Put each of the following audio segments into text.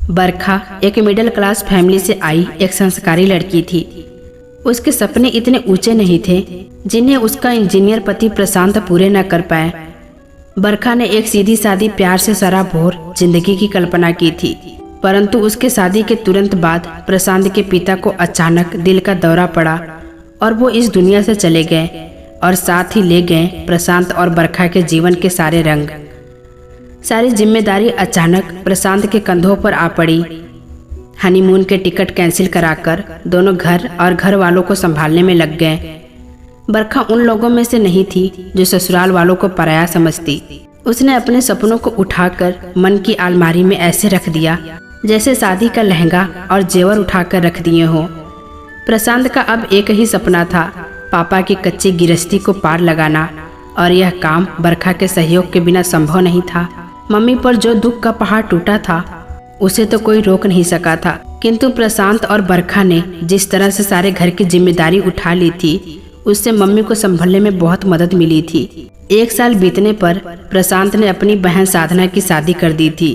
बरखा एक middle class family से आई एक संस्कारी लड़की थी। उसके सपने इतने ऊंचे नहीं थे जिन्हें उसका इंजीनियर पति प्रशांत पूरे न कर पाए। बरखा ने एक सीधी सादी प्यार से सराबोर जिंदगी की कल्पना की थी, परंतु उसके शादी के तुरंत बाद प्रशांत के पिता को अचानक दिल का दौरा पड़ा और वो इस दुनिया से चले गए और साथ ही ले गए प्रशांत और बरखा के जीवन के सारे रंग। सारी जिम्मेदारी अचानक प्रशांत के कंधों पर आ पड़ी। हनीमून के टिकट कैंसिल कराकर दोनों घर और घर वालों को संभालने में लग गए। बरखा उन लोगों में से नहीं थी जो ससुराल वालों को पराया समझती। उसने अपने सपनों को उठाकर मन की अलमारी में ऐसे रख दिया जैसे शादी का लहंगा और जेवर उठाकर रख दिए हों। प्रशांत का अब एक ही सपना था, पापा की कच्ची गृहस्थी को पार लगाना, और यह काम बरखा के सहयोग के बिना संभव नहीं था। मम्मी पर जो दुख का पहाड़ टूटा था उसे तो कोई रोक नहीं सका था, किंतु प्रशांत और बरखा ने जिस तरह से सारे घर की जिम्मेदारी उठा ली थी उससे मम्मी को संभलने में बहुत मदद मिली थी। 1 साल बीतने पर प्रशांत ने अपनी बहन साधना की शादी कर दी थी।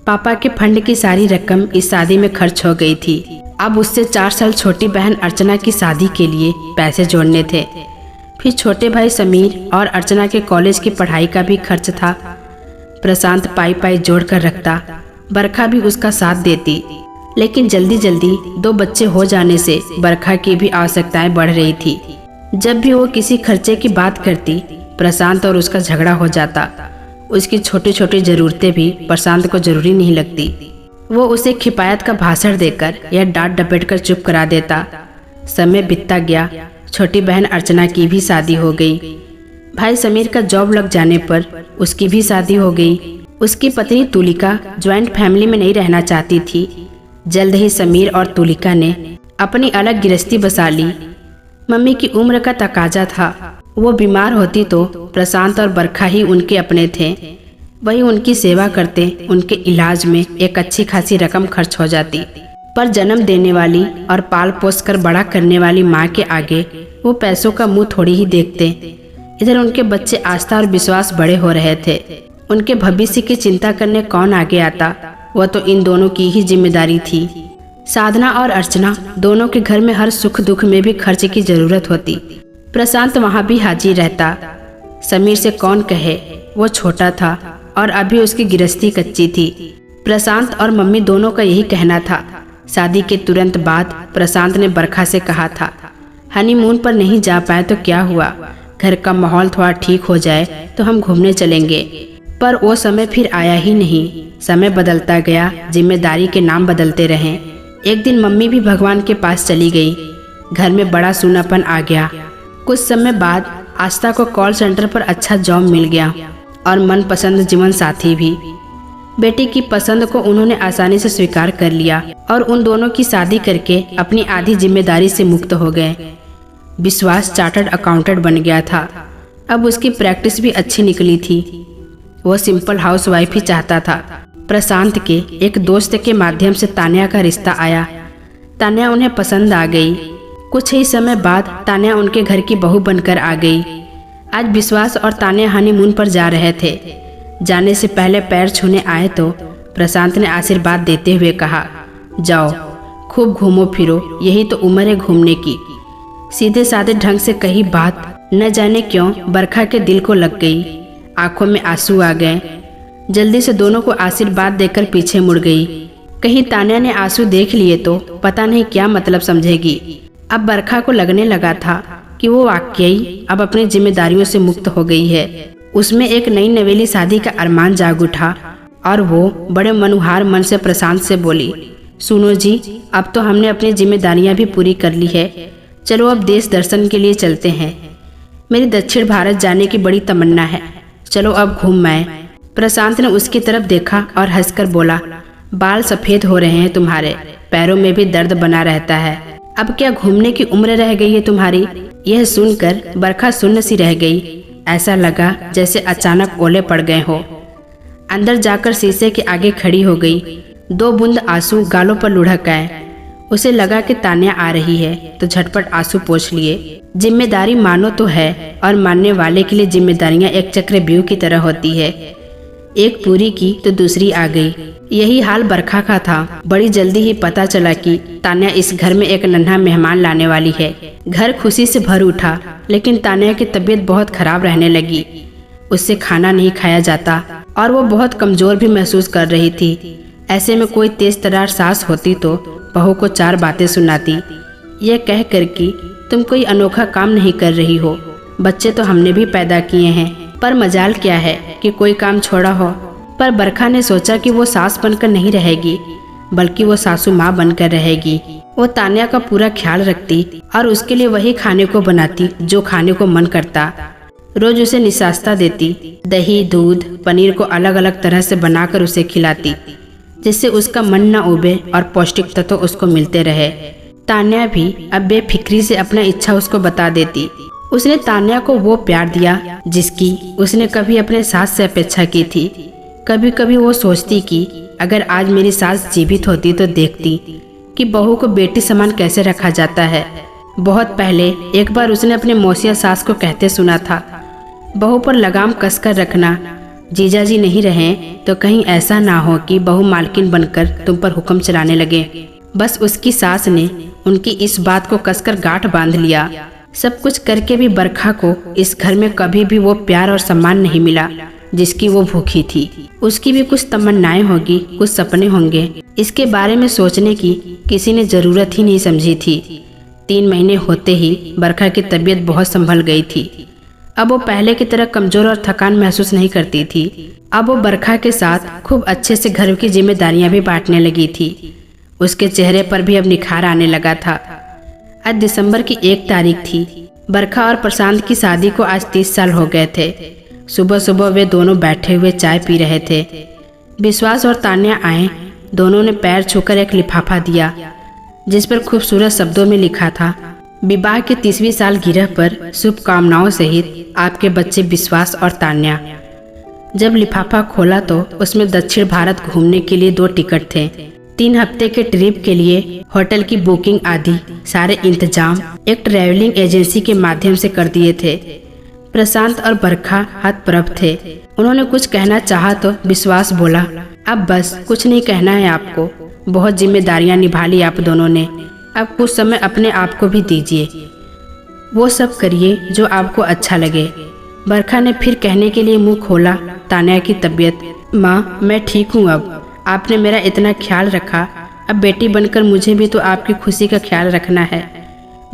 पापा के फंड की सारी रकम इस शादी में खर्च हो गई थी। अब उससे 4 साल छोटी बहन अर्चना की शादी के लिए पैसे जोड़ने थे। फिर छोटे भाई समीर और अर्चना के कॉलेज की पढ़ाई का भी खर्च था। प्रशांत पाई जोड़ कर रखता, बरखा भी उसका साथ देती, लेकिन जल्दी जल्दी 2 बच्चे हो जाने से बरखा की भी आवश्यकताएं बढ़ रही थी। जब भी वो किसी खर्चे की बात करती प्रशांत और उसका झगड़ा हो जाता। उसकी छोटी छोटी जरूरतें भी प्रशांत को जरूरी नहीं लगती। वो उसे खिपायत का भाषण देकर या डांट डपेट कर चुप करा देता। समय बीतता गया। छोटी बहन अर्चना की भी शादी हो गई। भाई समीर का जॉब लग जाने पर उसकी भी शादी हो गई। उसकी पत्नी तुलिका ज्वाइंट फैमिली में नहीं रहना चाहती थी। जल्द ही समीर और तुलिका ने अपनी अलग गृहस्थी बसा ली। मम्मी की उम्र का तकाजा था। वो बीमार होती तो प्रशांत और बरखा ही उनके अपने थे। वही उनकी सेवा करते, उनके इलाज में एक अच्छी खासी रकम खर्च हो जाती। पर जन्म देने वाली और पाल पोस कर बड़ा करने वाली माँ के आगे वो पैसों का मुंह थोड़ी ही देखते। इधर उनके बच्चे आस्था और विश्वास बड़े हो रहे थे। उनके भविष्य की चिंता करने कौन आगे आता, वह तो इन दोनों की ही जिम्मेदारी थी। साधना और अर्चना दोनों के घर में हर सुख दुख में भी खर्च की जरूरत होती। प्रशांत वहाँ भी हाजिर रहता। समीर से कौन कहे, वो छोटा था और अभी उसकी गृहस्थी कच्ची थी। प्रशांत और मम्मी दोनों का यही कहना था। शादी के तुरंत बाद प्रशांत ने बरखा से कहा था, हनीमून पर नहीं जा पाए तो क्या हुआ, घर का माहौल थोड़ा ठीक हो जाए तो हम घूमने चलेंगे। पर वो समय फिर आया ही नहीं। समय बदलता गया, जिम्मेदारी के नाम बदलते रहे। एक दिन मम्मी भी भगवान के पास चली गई। घर में बड़ा सूनापन आ गया। कुछ समय बाद आस्था को कॉल सेंटर पर अच्छा जॉब मिल गया और मनपसंद जीवन साथी भी। बेटी की पसंद को उन्होंने आसानी से स्वीकार कर लिया और उन दोनों की शादी करके अपनी आधी जिम्मेदारी से मुक्त हो गए। विश्वास चार्टर्ड अकाउंटेंट बन गया था। अब उसकी प्रैक्टिस भी अच्छी निकली थी। वो सिंपल हाउसवाइफ ही चाहता था। प्रशांत के एक दोस्त के माध्यम से तान्या का रिश्ता आया। तान्या उन्हें पसंद आ गई। कुछ ही समय बाद तान्या उनके घर की बहू बनकर आ गई। आज विश्वास और तान्या हनीमून पर जा रहे थे। जाने से पहले पैर छूने आए तो प्रशांत ने आशीर्वाद देते हुए कहा, जाओ खूब घूमो फिरो, यही तो उम्र है घूमने की। सीधे साधे ढंग से कही बात न जाने क्यों बरखा के दिल को लग गई। आंखों में आंसू आ गए। जल्दी से दोनों को आशीर्वाद देकर पीछे मुड़ गई। कहीं तान्या ने आंसू देख लिए तो पता नहीं क्या मतलब समझेगी। अब बरखा को लगने लगा था कि वो वाकई अब अपनी जिम्मेदारियों से मुक्त हो गई है। उसमें एक नई नवेली शादी का अरमान जाग उठा और वो बड़े मनुहार मन से प्रशांत से बोली, सुनो जी, अब तो हमने अपनी जिम्मेदारियां भी पूरी कर ली है। चलो अब देश दर्शन के लिए चलते हैं। मेरी दक्षिण भारत जाने की बड़ी तमन्ना है। चलो अब घूम आए। प्रशांत ने उसकी तरफ देखा और हंसकर बोला, बाल सफेद हो रहे हैं तुम्हारे, पैरों में भी दर्द बना रहता है। अब क्या घूमने की उम्र रह गई है तुम्हारी? यह सुनकर बरखा सुन्न सी रह गई। ऐसा लगा जैसे अचानक ओले पड़ गए हो। अंदर जाकर शीशे के आगे खड़ी हो गई। 2 बूंद आंसू गालों पर लुढ़क आए। उसे लगा कि तान्या आ रही है तो झटपट आंसू पोंछ लिए। जिम्मेदारी मानो तो है और मानने वाले के लिए जिम्मेदारियां एक चक्रव्यूह की तरह होती है। एक पूरी की तो दूसरी आ गई। यही हाल बरखा का था। बड़ी जल्दी ही पता चला कि तान्या इस घर में एक नन्हा मेहमान लाने वाली है। घर खुशी से भर उठा, लेकिन तान्या की तबीयत बहुत खराब रहने लगी। उससे खाना नहीं खाया जाता और वो बहुत कमजोर भी महसूस कर रही थी। ऐसे में कोई तेज तरार सास होती तो बहू को 4 बातें सुनाती, यह कह कर कि तुम कोई अनोखा काम नहीं कर रही हो, बच्चे तो हमने भी पैदा किए हैं, पर मजाल क्या है कि कोई काम छोड़ा हो। पर बरखा ने सोचा कि वो सास बनकर नहीं रहेगी, बल्कि वो सासू माँ बनकर रहेगी। वो तान्या का पूरा ख्याल रखती और उसके लिए वही खाने को बनाती जो खाने को मन करता। रोज उसे निशास्ता देती, दही, दूध, पनीर को अलग अलग तरह से बनाकर उसे खिलाती, जिससे उसका मन न उबे और पौष्टिक तत्व उसको मिलते रहे। तान्या भी अब बेफिक्री से अपना इच्छा उसको बता देती। उसने तान्या को वो प्यार दिया जिसकी उसने कभी अपने सास से अपेक्षा की थी। कभी कभी वो सोचती कि अगर आज मेरी सास जीवित होती तो देखती कि बहू को बेटी समान कैसे रखा जाता है। बहुत पहले एक बार उसने अपने मौसिया सास को कहते सुना था, बहू पर लगाम कसकर रखना, जीजाजी नहीं रहे तो कहीं ऐसा ना हो कि बहू मालकिन बनकर तुम पर हुक्म चलाने लगे। बस उसकी सास ने उनकी इस बात को कसकर गांठ बांध लिया। सब कुछ करके भी बरखा को इस घर में कभी भी वो प्यार और सम्मान नहीं मिला जिसकी वो भूखी थी। उसकी भी कुछ तमन्नाएं होगी, कुछ सपने होंगे, इसके बारे में सोचने की किसी ने जरूरत ही नहीं समझी थी। 3 महीने होते ही बरखा की तबीयत बहुत संभल गई थी। अब वो पहले की तरह कमजोर और थकान महसूस नहीं करती थी। अब वो बरखा के साथ खूब अच्छे से घर की जिम्मेदारियां भी बांटने लगी थी। उसके चेहरे पर भी अब निखार आने लगा था। आज दिसंबर की 1 तारीख थी। बरखा और प्रशांत की शादी को आज 30 साल हो गए थे। सुबह सुबह वे दोनों बैठे हुए चाय पी रहे थे। विश्वास और तान्या आए। दोनों ने पैर छूकर एक लिफाफा दिया जिस पर खूबसूरत शब्दों में लिखा था, विवाह की 30वीं सालगिरह पर शुभकामनाओं सहित आपके बच्चे विश्वास और तान्या। जब लिफाफा खोला तो उसमें दक्षिण भारत घूमने के लिए 2 टिकट थे। 3 हफ्ते के ट्रिप के लिए होटल की बुकिंग आदि सारे इंतजाम एक ट्रैवलिंग एजेंसी के माध्यम से कर दिए थे। प्रशांत और बरखा हतप्रभ थे। उन्होंने कुछ कहना चाहा तो विश्वास बोला, अब बस कुछ नहीं कहना है आपको, बहुत जिम्मेदारियां निभा ली आप दोनों ने, अब कुछ समय अपने आप को भी दीजिए, वो सब करिए जो आपको अच्छा लगे। बरखा ने फिर कहने के लिए मुंह खोला, तान्या की तबीयत, माँ मैं ठीक हूँ, अब आपने मेरा इतना ख्याल रखा, अब बेटी बनकर मुझे भी तो आपकी खुशी का ख्याल रखना है।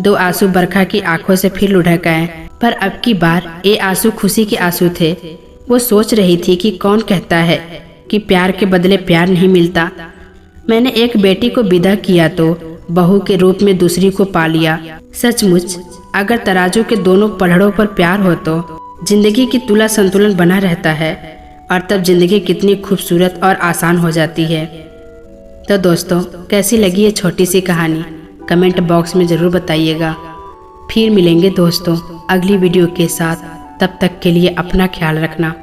2 आंसू बरखा की आंखों से फिर लुढ़क आए, पर अब की बार ये आंसू खुशी के आंसू थे। वो सोच रही थी कि कौन कहता है कि प्यार के बदले प्यार नहीं मिलता। मैंने एक बेटी को विदा किया तो बहू के रूप में दूसरी को पा लिया। सचमुच अगर तराजू के दोनों पलड़ों पर प्यार हो तो जिंदगी की तुला संतुलन बना रहता है और तब जिंदगी कितनी खूबसूरत और आसान हो जाती है। तो दोस्तों, कैसी लगी ये छोटी सी कहानी कमेंट बॉक्स में ज़रूर बताइएगा। फिर मिलेंगे दोस्तों अगली वीडियो के साथ। तब तक के लिए अपना ख्याल रखना।